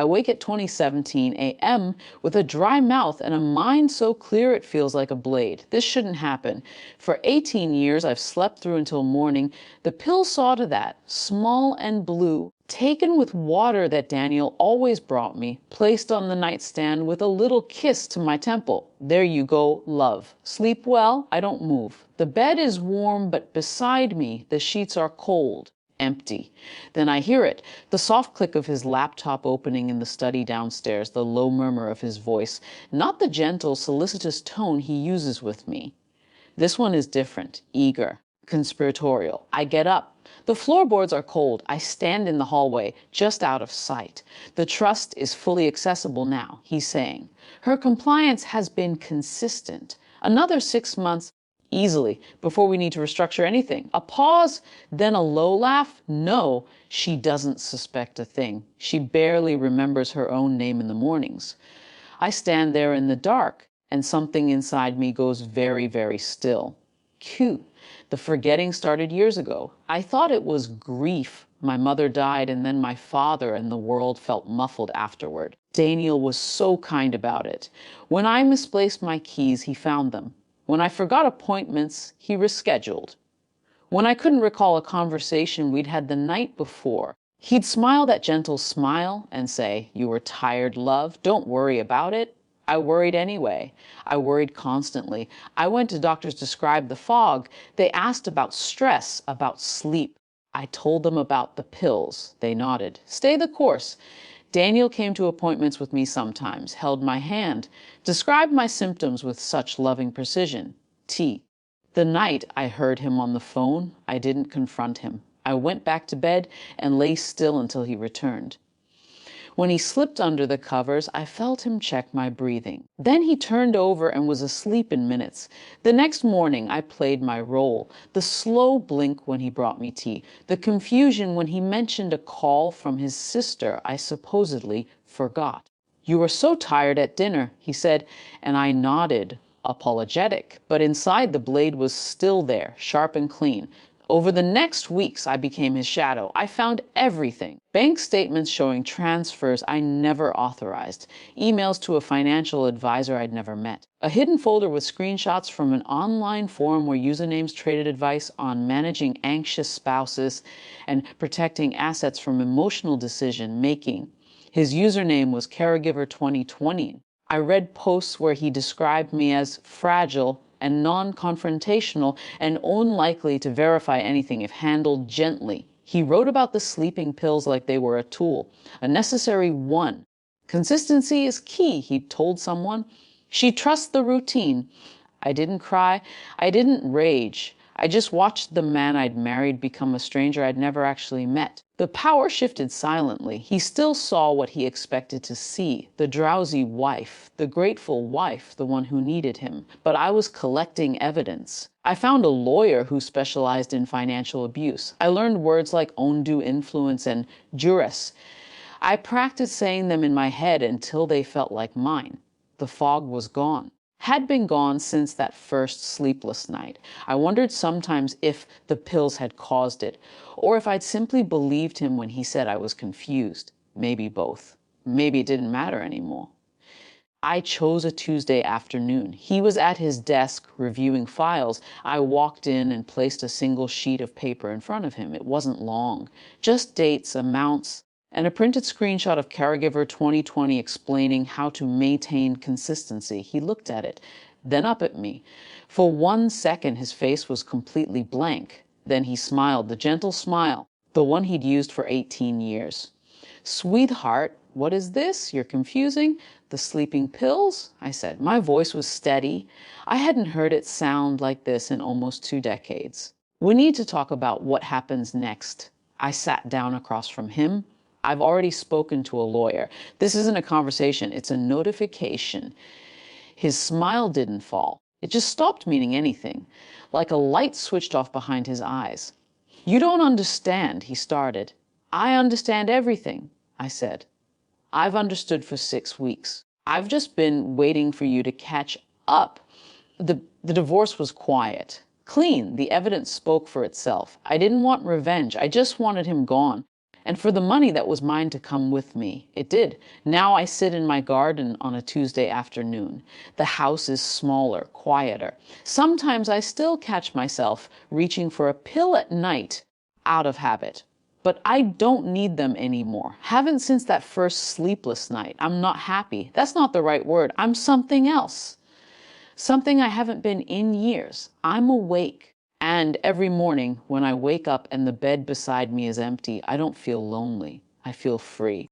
I wake at 20:17 a.m. with a dry mouth and a mind so clear it feels like a blade. This shouldn't happen. For 18 years, I've slept through until morning. The pill saw to that. Small and blue, taken with water that Daniel always brought me, placed on the nightstand with a little kiss to my temple. There you go, love. Sleep well, I don't move. The bed is warm, but beside me, the sheets are cold. Empty. Then I hear it, the soft click of his laptop opening in the study downstairs, the low murmur of his voice, not the gentle, solicitous tone he uses with me. This one is different, eager, conspiratorial. I get up. The floorboards are cold. I stand in the hallway, just out of sight. The trust is fully accessible now, he's saying. Her compliance has been consistent. Another 6 months, easily, before we need to restructure anything. A pause, then a low laugh. No, she doesn't suspect a thing. She barely remembers her own name in the mornings. I stand there in the dark, and something inside me goes very, very still. Cute. The forgetting started years ago. I thought it was grief. My mother died, and then my father, and the world felt muffled afterward. Daniel was so kind about it. When I misplaced my keys, he found them. When I forgot appointments, he rescheduled. When I couldn't recall a conversation we'd had the night before, he'd smile that gentle smile and say, "You were tired, love. Don't worry about it." I worried anyway. I worried constantly. I went to doctors to describe the fog. They asked about stress, about sleep. I told them about the pills. They nodded. Stay the course. Daniel came to appointments with me sometimes, held my hand, described my symptoms with such loving precision. T. The night I heard him on the phone, I didn't confront him. I went back to bed and lay still until he returned. When he slipped under the covers, I felt him check my breathing. Then he turned over and was asleep in minutes. The next morning, I played my role. The slow blink when he brought me tea. The confusion when he mentioned a call from his sister I supposedly forgot. "You were so tired at dinner," he said, and I nodded, apologetic. But inside, the blade was still there, sharp and clean. Over the next weeks, I became his shadow. I found everything. Bank statements showing transfers I never authorized. Emails to a financial advisor I'd never met. A hidden folder with screenshots from an online forum where usernames traded advice on managing anxious spouses and protecting assets from emotional decision making. His username was Caregiver 2020. I read posts where he described me as fragile and non-confrontational and unlikely to verify anything if handled gently. He wrote about the sleeping pills like they were a tool, a necessary one. Consistency is key, he told someone. She trusts the routine. I didn't cry. I didn't rage. I just watched the man I'd married become a stranger I'd never actually met. The power shifted silently. He still saw what he expected to see, the drowsy wife, the grateful wife, the one who needed him. But I was collecting evidence. I found a lawyer who specialized in financial abuse. I learned words like undue influence and duress. I practiced saying them in my head until they felt like mine. The fog was gone. Had been gone since that first sleepless night. I wondered sometimes if the pills had caused it, or if I'd simply believed him when he said I was confused. Maybe both. Maybe it didn't matter anymore. I chose a Tuesday afternoon. He was at his desk reviewing files. I walked in and placed a single sheet of paper in front of him. It wasn't long, just dates, amounts, and a printed screenshot of Caregiver 2020 explaining how to maintain consistency. He looked at it, then up at me. For 1 second, his face was completely blank. Then he smiled, the gentle smile, the one he'd used for 18 years. "Sweetheart, what is this? You're confusing. The sleeping pills?" I said. My voice was steady. I hadn't heard it sound like this in almost 2 decades. "We need to talk about what happens next." I sat down across from him. "I've already spoken to a lawyer. This isn't a conversation, it's a notification." His smile didn't fall. It just stopped meaning anything, like a light switched off behind his eyes. "You don't understand," he started. "I understand everything," I said. "I've understood for 6 weeks. I've just been waiting for you to catch up." The divorce was quiet, clean. The evidence spoke for itself. I didn't want revenge. I just wanted him gone. and for the money that was mine to come with me. It did. Now I sit in my garden on a Tuesday afternoon. The house is smaller, quieter. Sometimes I still catch myself reaching for a pill at night out of habit. But I don't need them anymore. Haven't since that first sleepless night. I'm not happy. That's not the right word. I'm something else. Something I haven't been in years. I'm awake. And every morning when I wake up and the bed beside me is empty, I don't feel lonely. I feel free.